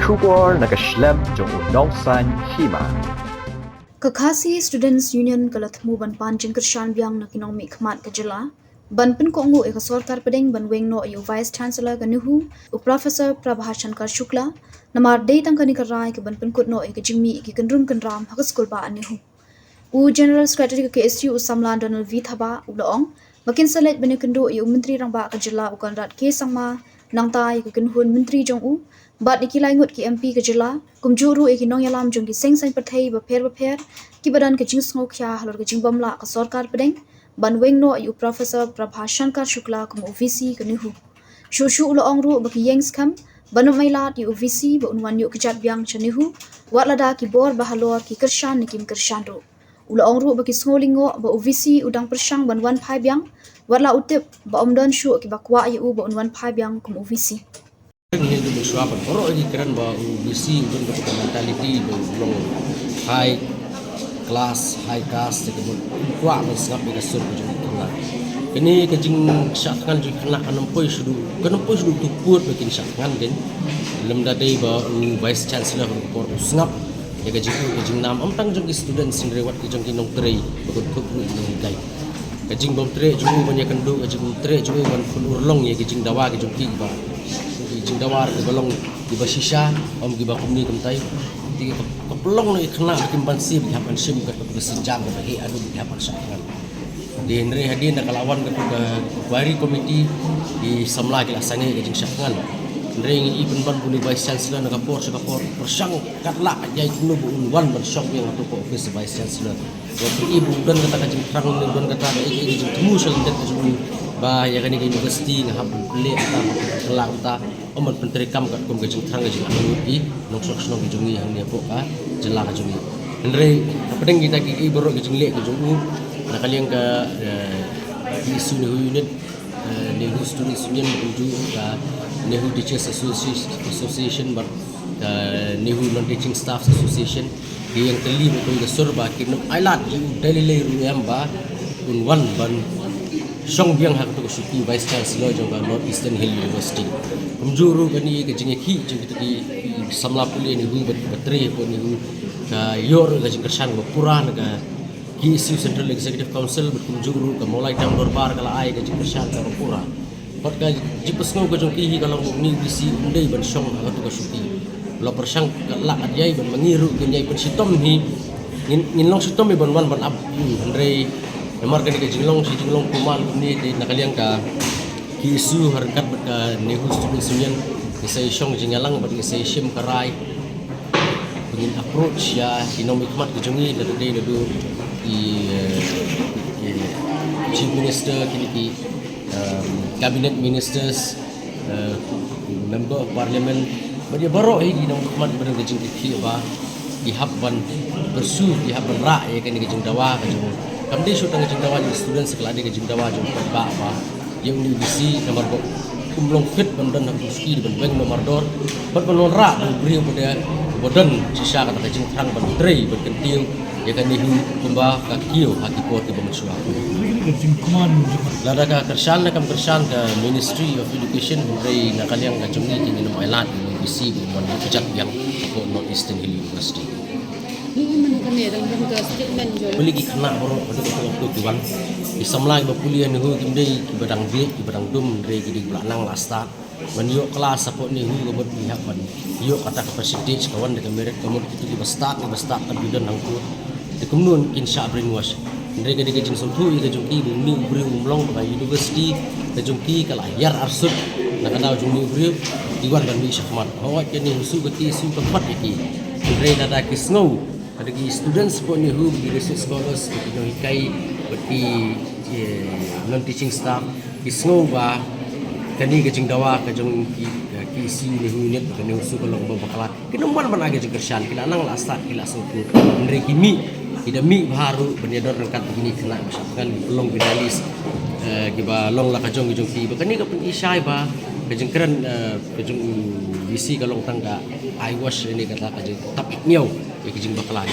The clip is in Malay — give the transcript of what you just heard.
Shubor nakaslem jong unongsan hima. Kakasi Students Union kalatmu ban panjang kershan biang nak ekonomi khmat kajela ban pen kongu eka sarkar pedeng ban wengno ayu Vice Chancellor kanuhu u Professor Prabha Shankar Shukla namar dei tangkani karai ke ban pen kutno eka jingmi eki kendrum kendram hak skul ba anuhu u General Secretary ke KSU Samlan Donald V Thaba u laong makin selet ban kendo ayu menteri rang ba kajela u kanrat ke sangma nang tai ke kenhun menteri jong u bat ikilai ngut ki MP kajela kumjuru eki nong yalam jong ki seng pathai ba pher ki badan ke jing sngo kya halor ke jing bamla ka sarkar pedeng ban wengno ayu Professor Prabha Shankar Shukla kum OVC kanihu shushu ulo ongru baki yengs kam banu mailat yu OVC ba unwan yu kejat biang chanihu watlada ki bor bahalor ki kershan nikim kershan ro ulo ongru baki sngolingo ba OVC udang persyang ban wan phai biang watla utip ba omdan shu ki bakwa yu ba unwan phai biang kum OVC ini itu bersuap orang ini keren bahwa visi untuk mentaliti belum high class high caste kemudian kuat mensangap dengan surga juga ini kejing syakkan juga kena kenempoi sudu tuput bikin syakkan kan belum dadai bahwa Vice Chancellor untuk sangap ya kejing nam amtang juga student sendiri wat kejing kinong teri bakal kubru ini kai kejing bom teri juga banyak kendu kejing teri juga ban urlong ya kejing dawa kejing kiba jingdawar ke balong di basisha om giba kumni kumtai di kepelong ni kena bikin bansi bihapan sim ke bersenjang ke bagi adu bihapan sangat di Henry Hadin nak lawan ke bari komiti di samla ke lasange ke jing syangan Henry ibn ban buni Vice Chancellor nak kapor persang katla jai kunu bu unwan ban syok yang tu ko office Vice Chancellor waktu ibu dan kata jing terang dan kata jing temu selendet jing bah ya kan universiti ngahap beli atau kelak ta omat penterikam kat kum gajing terang gajing anu di noksok sno gajungi yang dia poka jela gajungi andre pedeng kita ki borok gajing lek gajungu nak kali yang ke isu unit Nehu Students Union menuju ke Nehu Teachers Association bar Nehu Non Teaching Staff Association di yang teli betul ke surba kinum ailat daily leru yang ba unwan ban Song biang hak tu suki Vice Chancellor jangka North Eastern Hill University. Kumjuru kani ke jengeki jeng kita ki samla puli ni hu bateri pun ni hu ka yor ke jeng kersan pura ka ki isu Central Executive Council berkumjuru ke mulai dam dorbar kala ai ke jeng kersan ka pura. Pat ka jipes ngau ke jengki kalau ni bisi undai ban song hak tu suki. Lo persang la adjai ban mengiru ke nyai pun sitom ni ngin long sitom ban wan ban ab Andre nomor kini jinglong kuman ni di nakaliang ka kisu harkat ka Nehu Students Union kisai syong jingalang bagi kisai sim karai begin approach ya ekonomi khmat kejungi dari dulu di chief minister kini ki cabinet ministers member of parliament bagi baru ini ekonomi khmat pada kejung ki ba dihabban bersu dihabban ra ya kini kejung dawa kejung kami sudah ngejeng dawa jadi student sekolah di ngejeng dawa jadi apa yang universiti nomor kumlong fit bandan nak ski di bandeng nomor dor berpenora beri pada badan sisa kata ngejeng terang bandrei berkentil ya kan nihu kumba kakio haki pot di pemersuah lada ka kersan nakam kersan ke Ministry of Education dari nakal yang ngejeng ni kini nomor elat universiti di mana kejat yang North Eastern Hill University beli kena borok pada waktu tuan di samlai bapulian hu kimdei ki badang di ki badang dum re ki di belanang lasta menyo kelas apa ni hu gobot pihak ban yo kata ke percentage kawan de merit kamu itu di bestak bidan nangku de kumnun insya brainwash re ke jing sontu i ke jungki bumi bri umlong ba university ke jungki kala yar arsut nak ada jungni bri diwan ban mi syahmat hawa kini husu ke isu keempat iki re data kisngau ada ki students pun ni hu di research scholars di bidang ikai berti non teaching staff kisngo ba kani ke jing dawa ke jong ki si ni hu net ke ni usu kalau bakala kinomban ban age jing kersan kila nang la start kila suku ndre kimi ida mi baru benyador rangkat begini kena masyarakat belum finalis kiba long la ka jong ki bakani ka pun isai ba ke jing keren ke jong bisi kalau tangga I wash ini kata ka jing tap niau ke jing bakala